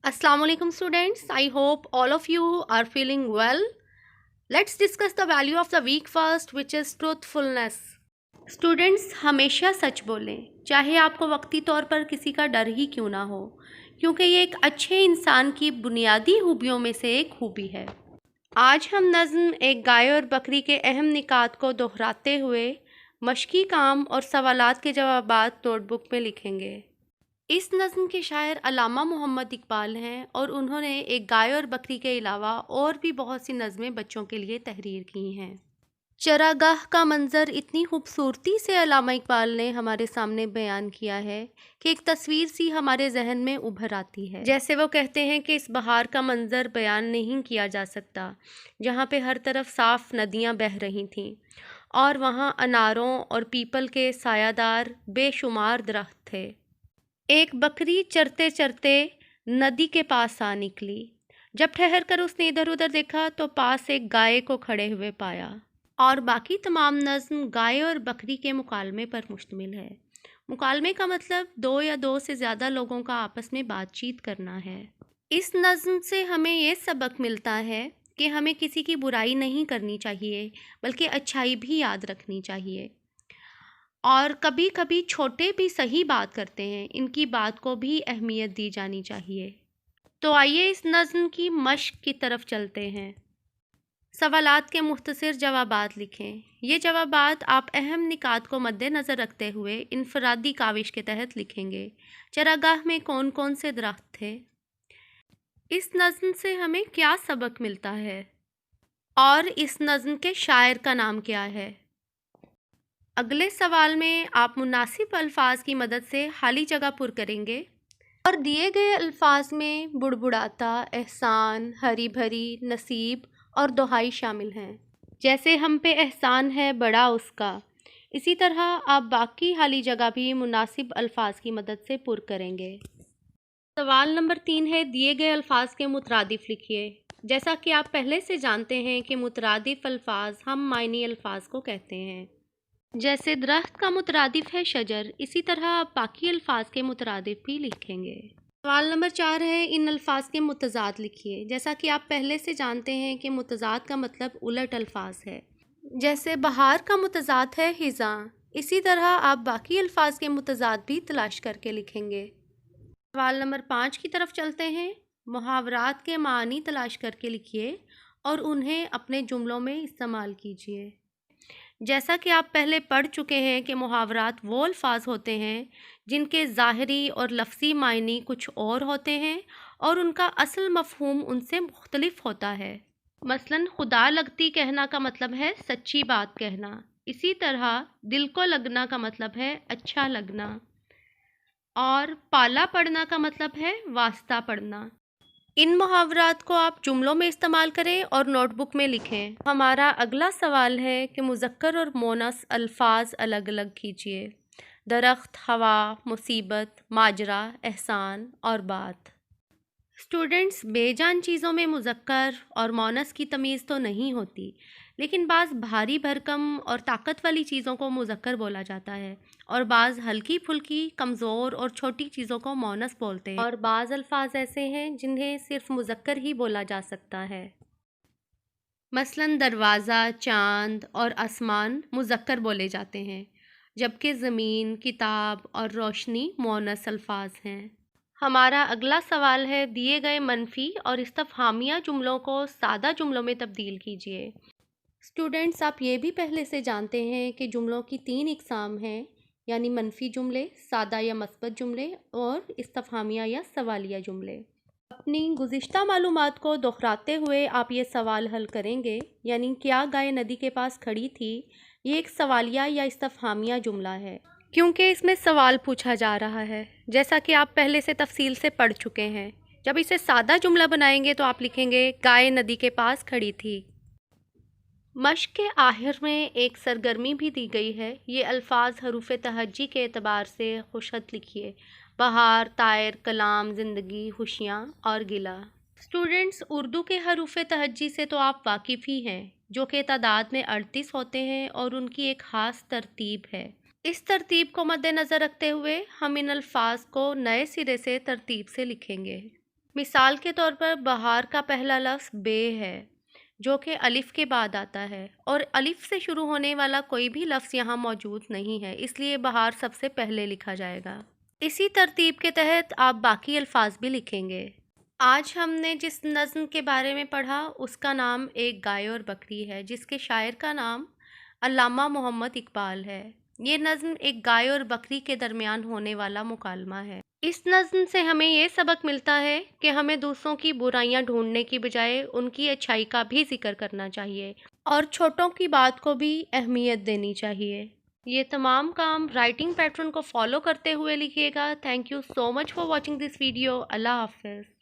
Assalamu alaikum students. I hope all of you are feeling well. Let's discuss the value of the week first, which is truthfulness. Students हमेशा सच बोलें, चाहे आपको वक्ती तौर पर किसी का डर ही क्यों ना हो, क्योंकि ये एक अच्छे इंसान की बुनियादी खूबियों में से एक खूबी है। आज हम नज़्म एक गाय और बकरी के अहम निकात को दोहराते हुए मशकी काम और सवालात के जवाबात नोटबुक में लिखेंगे। इस नज़्म के शायर अल्लामा मोहम्मद इकबाल हैं और उन्होंने एक गाय और बकरी के अलावा और भी बहुत सी नज़में बच्चों के लिए तहरीर की हैं। चरागाह का मंज़र इतनी खूबसूरती से अल्लामा इकबाल ने हमारे सामने बयान किया है कि एक तस्वीर सी हमारे जहन में उभर आती है। जैसे वो कहते हैं कि इस बहार का मंज़र बयान नहीं किया जा सकता, जहाँ पे हर तरफ साफ़ नदियाँ बह रही थीं और वहाँ अनारों और पीपल के सायादार बेशुमार दरख्त थे। एक बकरी चरते चरते नदी के पास आ निकली। जब ठहर कर उसने इधर उधर देखा तो पास एक गाय को खड़े हुए पाया। और बाकी तमाम नज़्म गाय और बकरी के मुकालमे पर मुश्तमिल है। मुकालमे का मतलब दो या दो से ज़्यादा लोगों का आपस में बातचीत करना है। इस नज़्म से हमें ये सबक मिलता है कि हमें किसी की बुराई नहीं करनी चाहिए, बल्कि अच्छाई भी याद रखनी चाहिए। और कभी कभी छोटे भी सही बात करते हैं, इनकी बात को भी अहमियत दी जानी चाहिए। तो आइए इस नज़्म की मश्क की तरफ चलते हैं। सवालात के मुख्तसर जवाबात लिखें। ये जवाबात आप अहम निकात को मद्देनज़र रखते हुए इनफरादी काविश के तहत लिखेंगे। चरागाह में कौन कौन से दरख्त थे? इस नज़्म से हमें क्या सबक मिलता है? और इस नज़्म के शायर का नाम क्या है? अगले सवाल में आप मुनासिब अल्फाज की मदद से खाली जगह पुर करेंगे और दिए गए अल्फाज में बुड़बुड़ाता, एहसान, हरी भरी, नसीब और दुहाई शामिल हैं। जैसे हम पे एहसान है बड़ा उसका, इसी तरह आप बाकी खाली जगह भी मुनासिब अल्फाज की मदद से पुर करेंगे। सवाल नंबर 3 है, दिए गए अल्फाज के मुतरादिफ लिखिए। जैसा कि आप पहले से जानते हैं कि मुतरादिफ अल्फाज हम मायनी अल्फाज को कहते हैं। जैसे दरख्त का मुतरादिफ है शजर, इसी तरह आप बाकी अल्फाज के मुतरादिफ भी लिखेंगे। सवाल नंबर 4 है, इन अल्फाज के मुतज़ाद लिखिए। जैसा कि आप पहले से जानते हैं कि मुतज़ाद का मतलब उलट अल्फाज है। जैसे बहार का मुतज़ाद है हिज़ां, इसी तरह आप बाकी अल्फाज के मुतज़ाद भी तलाश करके लिखेंगे। सवाल नंबर 5 की तरफ चलते हैं। मुहावरात के मानी तलाश करके लिखिए और उन्हें अपने जुमलों में इस्तेमाल कीजिए। जैसा कि आप पहले पढ़ चुके हैं कि मुहावरात वो अल्फाज होते हैं जिनके ज़ाहरी और लफ्ज़ी मायने कुछ और होते हैं और उनका असल मफ़हूम उनसे मुख्तलिफ होता है। मसलन खुदा लगती कहना का मतलब है सच्ची बात कहना। इसी तरह दिल को लगना का मतलब है अच्छा लगना और पाला पढ़ना का मतलब है वास्ता पढ़ना। इन मुहावरात को आप जुमलों में इस्तेमाल करें और नोटबुक में लिखें। हमारा अगला सवाल है कि मुज़क्कर और मोनस अल्फाज अलग अलग कीजिए। दरख्त, हवा, मुसीबत, माजरा, एहसान और बात। स्टूडेंट्स, बेजान चीज़ों में मुज़क्कर और मोनस की तमीज़ तो नहीं होती, लेकिन बाज़ भारी भरकम और ताकत वाली चीज़ों को मुज़क्कर बोला जाता है और बाज़ हल्की फुल्की, कमज़ोर और छोटी चीज़ों को मोनस बोलते हैं। और बाज़ अल्फाज ऐसे हैं जिन्हें सिर्फ मुज़क्कर ही बोला जा सकता है। मसलन दरवाज़ा, चाँद और आसमान मुज़क्कर बोले जाते हैं, जबकि ज़मीन, किताब और रोशनी मोनस अल्फाज हैं। हमारा अगला सवाल है, दिए गए मनफी और इस्तफहामिया जुमलों को सादा जुमलों में तब्दील कीजिए। स्टूडेंट्स, आप ये भी पहले से जानते हैं कि जुमलों की 3 इकसाम हैं, यानी मनफी जुमले, सादा या मस्बत जुमले और इस्तफहामिया या सवालिया जुमले। अपनी गुज़िश्ता मालूमात को दोहराते हुए आप ये सवाल हल करेंगे, यानी क्या गाय नदी के पास खड़ी थी। ये एक सवालिया या इस्तफहामिया जुमला है क्योंकि इसमें सवाल पूछा जा रहा है, जैसा कि आप पहले से तफसील से पढ़ चुके हैं। जब इसे सादा जुमला बनाएंगे तो आप लिखेंगे गाय नदी के पास खड़ी थी। मश्क के आखिर में एक सरगर्मी भी दी गई है। ये अल्फाज हरूफ तहज्जी के एतबार से खुशखत लिखिए। बहार, तायर, कलाम, ज़िंदगी, खुशियाँ और गिला। स्टूडेंट्स, उर्दू के हरूफ तहज्जी से तो आप वाकिफ़ ही हैं, जो कि तादाद में 38 होते हैं और उनकी एक ख़ास तरतीब है। इस तरतीब को मद्देनज़र रखते हुए हम इन अल्फाज को नए सिरे से तरतीब से लिखेंगे। مثال کے طور پر بہار کا پہلا لفظ بے ہے جو کہ الف کے بعد آتا ہے، اور الف سے شروع ہونے والا کوئی بھی لفظ یہاں موجود نہیں ہے، اس لیے بہار سب سے پہلے لکھا جائے گا۔ اسی ترتیب کے تحت آپ باقی الفاظ بھی لکھیں گے۔ آج ہم نے جس نظم کے بارے میں پڑھا اس کا نام ایک گائے اور بکری ہے، جس کے شاعر کا نام علامہ محمد اقبال ہے۔ یہ نظم ایک گائے اور بکری کے درمیان ہونے والا مکالمہ ہے۔ اس نظم سے ہمیں یہ سبق ملتا ہے کہ ہمیں دوسروں کی برائیاں ڈھونڈنے کی بجائے ان کی اچھائی کا بھی ذکر کرنا چاہیے اور چھوٹوں کی بات کو بھی اہمیت دینی چاہیے۔ یہ تمام کام رائٹنگ پیٹرن کو فالو کرتے ہوئے لکھیے گا۔ Thank you so much for watching this video. اللہ حافظ۔